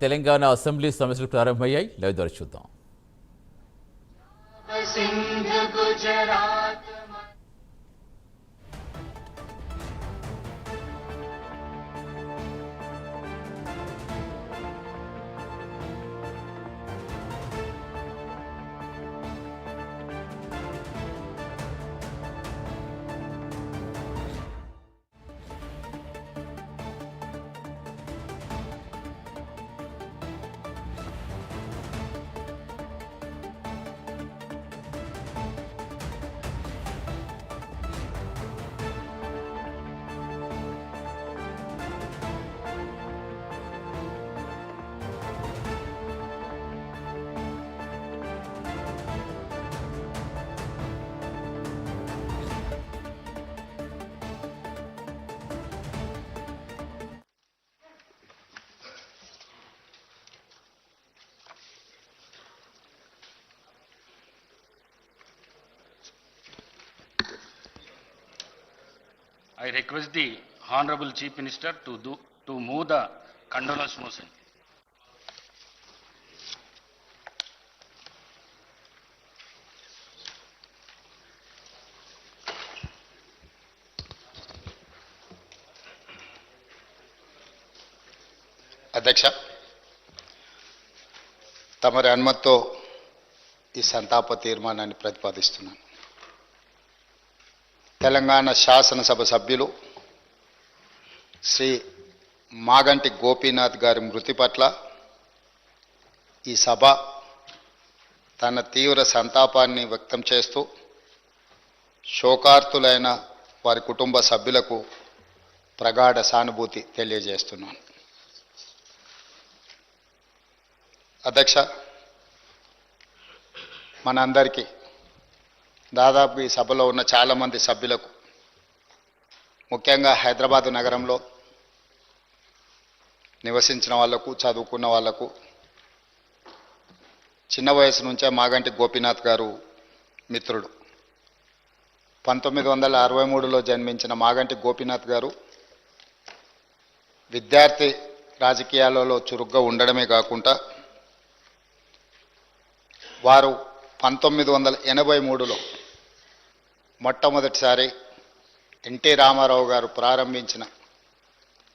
Telangana assembly సమస్యలు ప్రారంభమయ్యాయి. Live ద్వారా చూద్దాం. I request the Honorable Chief Minister to move the condolence motion. అధ్యక్ష, తమరి అనుమతితో ఈ సంతాప తీర్మానాన్ని ప్రతిపాదిస్తున్నాను. తెలంగాణ శాసనసభ సభ్యులు శ్రీ మాగంటి గోపీనాథ్ గారి మృతి పట్ల ఈ సభ తన తీవ్ర సంతాపాన్ని వ్యక్తం చేస్తూ శోకార్తులైన వారి కుటుంబ సభ్యులకు ప్రగాఢ సానుభూతి తెలియజేస్తున్నాను. అధ్యక్ష, మనందరికీ దాదాపు ఈ సభలో ఉన్న చాలామంది సభ్యులకు, ముఖ్యంగా హైదరాబాదు నగరంలో నివసించిన వాళ్లకు, చదువుకున్న వాళ్లకు చిన్న వయసు నుంచే మాగంటి గోపీనాథ్ గారు మిత్రుడు. 1963లో జన్మించిన మాగంటి గోపీనాథ్ గారు విద్యార్థి రాజకీయాలలో చురుగ్గా ఉండడమే కాకుండా వారు 1983లో మొట్టమొదటిసారి ఎన్టీ రామారావు గారు ప్రారంభించిన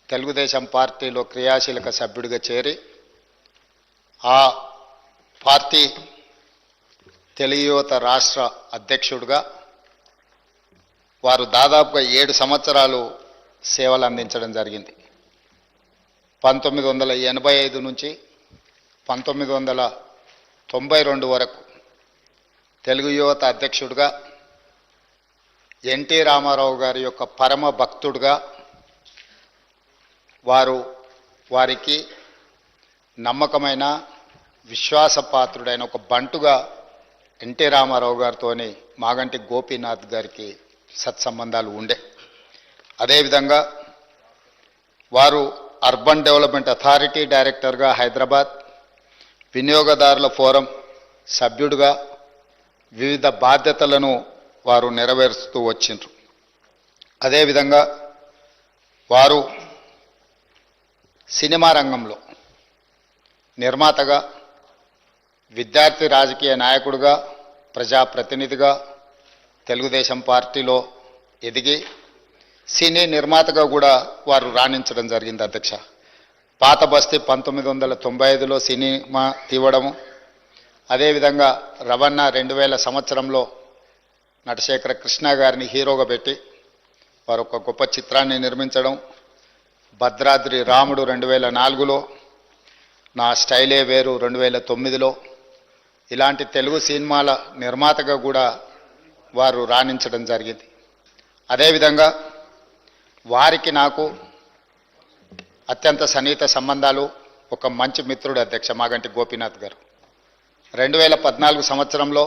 తెలుగుదేశం పార్టీలో క్రియాశీలక సభ్యుడిగా చేరి ఆ పార్టీ తెలుగు యువత రాష్ట్ర అధ్యక్షుడిగా వారు దాదాపుగా 7 సంవత్సరాలు సేవలు అందించడం జరిగింది. 1985 నుంచి 1992 వరకు తెలుగు యువత అధ్యక్షుడిగా, ఎన్టీ రామారావు గారి యొక్క పరమ భక్తుడిగా, వారికి నమ్మకమైన విశ్వాసపాత్రుడైన ఒక బంటుగా ఎన్టీ రామారావు గారితో మాగంటి గోపీనాథ్ గారికి సత్సంబంధాలు ఉండే. అదేవిధంగా వారు అర్బన్ డెవలప్మెంట్ అథారిటీ డైరెక్టర్గా హైదరాబాద్, వినియోగదారుల ఫోరం సభ్యుడిగా వివిధ బాధ్యతలను వారు నెరవేరుస్తూ వచ్చిండ్రు. అదేవిధంగా వారు సినిమా రంగంలో నిర్మాతగా, విద్యార్థి రాజకీయ నాయకుడిగా, ప్రజాప్రతినిధిగా తెలుగుదేశం పార్టీలో ఎదిగి సినీ నిర్మాతగా కూడా వారు రాణించడం జరిగింది. అధ్యక్ష, పాత బస్తీ 1995లో సినిమా తీవడము, అదేవిధంగా రవణ 2000 సంవత్సరంలో నటశేఖర కృష్ణ గారిని హీరోగా పెట్టి వారు ఒక గొప్ప చిత్రాన్ని నిర్మించడం, భద్రాద్రి రాముడు 2004లో, నా స్టైలే వేరు 2009లో, ఇలాంటి తెలుగు సినిమాల నిర్మాతగా కూడా వారు రాణించడం జరిగింది. అదేవిధంగా వారికి నాకు అత్యంత సన్నిహిత సంబంధాలు, ఒక మంచి మిత్రుడు అధ్యక్ష మాగంటి గోపీనాథ్ గారు. 2014 సంవత్సరంలో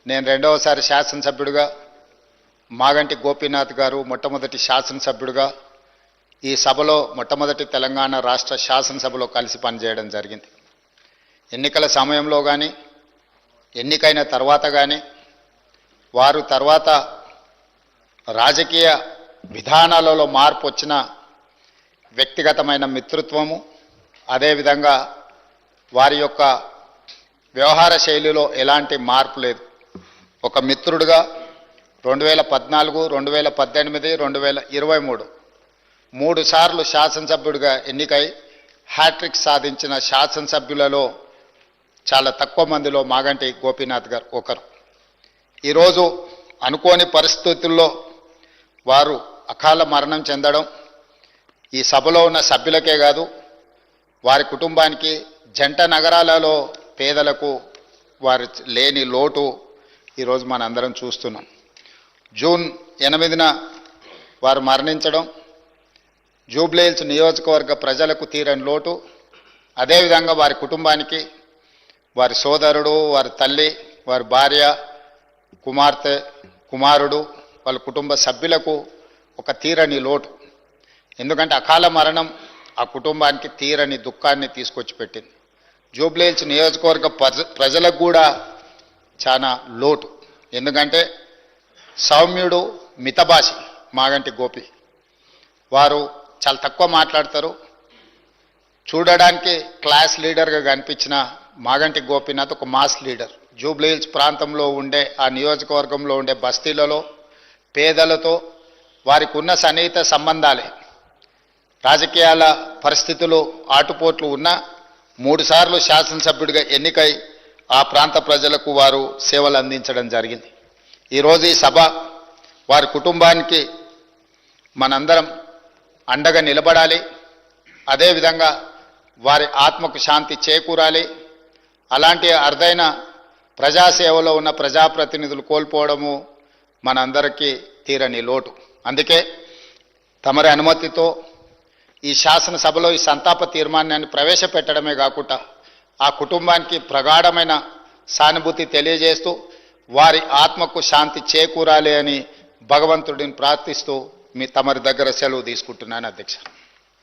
నేను రెండవసారి శాసనసభ్యుడిగా, మాగంటి గోపీనాథ్ గారు మొట్టమొదటి శాసనసభ్యుడిగా ఈ సభలో మొట్టమొదటి తెలంగాణ రాష్ట్ర శాసనసభలో కలిసి పనిచేయడం జరిగింది. ఎన్నికల సమయంలో కానీ, ఎన్నికైన తర్వాత కానీ, వారు తర్వాత రాజకీయ విధానాలలో మార్పు వచ్చిన వ్యక్తిగతమైన మిత్రత్వము, అదేవిధంగా వారి యొక్క వ్యవహార శైలిలో ఎలాంటి మార్పు లేదు. ఒక మిత్రుడిగా 2014, 2018, 2023 3 సార్లు శాసనసభ్యుడిగా ఎన్నికై హ్యాట్రిక్ సాధించిన శాసనసభ్యులలో చాలా తక్కువ మందిలో మాగంటి గోపీనాథ్ గారు ఒకరు. ఈరోజు అనుకోని పరిస్థితుల్లో వారు అకాల మరణం చెందడం ఈ సభలో ఉన్న సభ్యులకే కాదు, వారి కుటుంబానికి, జంట నగరాలలో పేదలకు వారి లేని లోటు ఈరోజు మనందరం చూస్తున్నాం. జూన్ 8న వారు మరణించడం జూబ్లీహిల్స్ నియోజకవర్గ ప్రజలకు తీరని లోటు. అదేవిధంగా వారి కుటుంబానికి, వారి సోదరుడు, వారి తల్లి, వారి భార్య, కుమార్తె, కుమారుడు, వాళ్ళ కుటుంబ సభ్యులకు ఒక తీరని లోటు. ఎందుకంటే అకాల మరణం ఆ కుటుంబానికి తీరని దుఃఖాన్ని తీసుకొచ్చి పెట్టింది. జూబ్లీహిల్స్ నియోజకవర్గ ప్రజలకు కూడా చాలా లోటు. ఎందుకంటే సౌమ్యుడు, మితభాషి మాగంటి గోపి. వారు చాలా తక్కువ మాట్లాడతారు. చూడడానికి క్లాస్ లీడర్గా కనిపించిన మాగంటి గోపీనాథ్ ఒక మాస్ లీడర్. జూబ్లీహిల్స్ ప్రాంతంలో ఉండే, ఆ నియోజకవర్గంలో ఉండే బస్తీలలో పేదలతో వారికి ఉన్న సన్నిహిత సంబంధాలే, రాజకీయాల పరిస్థితులు ఆటుపోట్లు ఉన్న 3 సార్లు శాసనసభ్యుడిగా ఎన్నికై ఆ ప్రాంత ప్రజలకు వారు సేవలు అందించడం జరిగింది. ఈరోజు ఈ సభ వారి కుటుంబానికి మనందరం అండగా నిలబడాలి. అదేవిధంగా వారి ఆత్మకు శాంతి చేకూరాలి. అలాంటి అరుదైన ప్రజాసేవలో ఉన్న ప్రజాప్రతినిధులు కోల్పోవడము మనందరికీ తీరని లోటు. అందుకే తమరి అనుమతితో ఈ శాసనసభలో ఈ సంతాప తీర్మానాన్ని ప్రవేశపెట్టడమే కాకుండా ఆ కుటుంబానికి ప్రగాఢమైన సానుభూతి తెలియజేస్తూ వారి ఆత్మకు శాంతి చేకూరాలి అని భగవంతుడిని ప్రార్థిస్తూ తమరి దగ్గర సెలవు తీసుకుంటున్నాను అధ్యక్ష.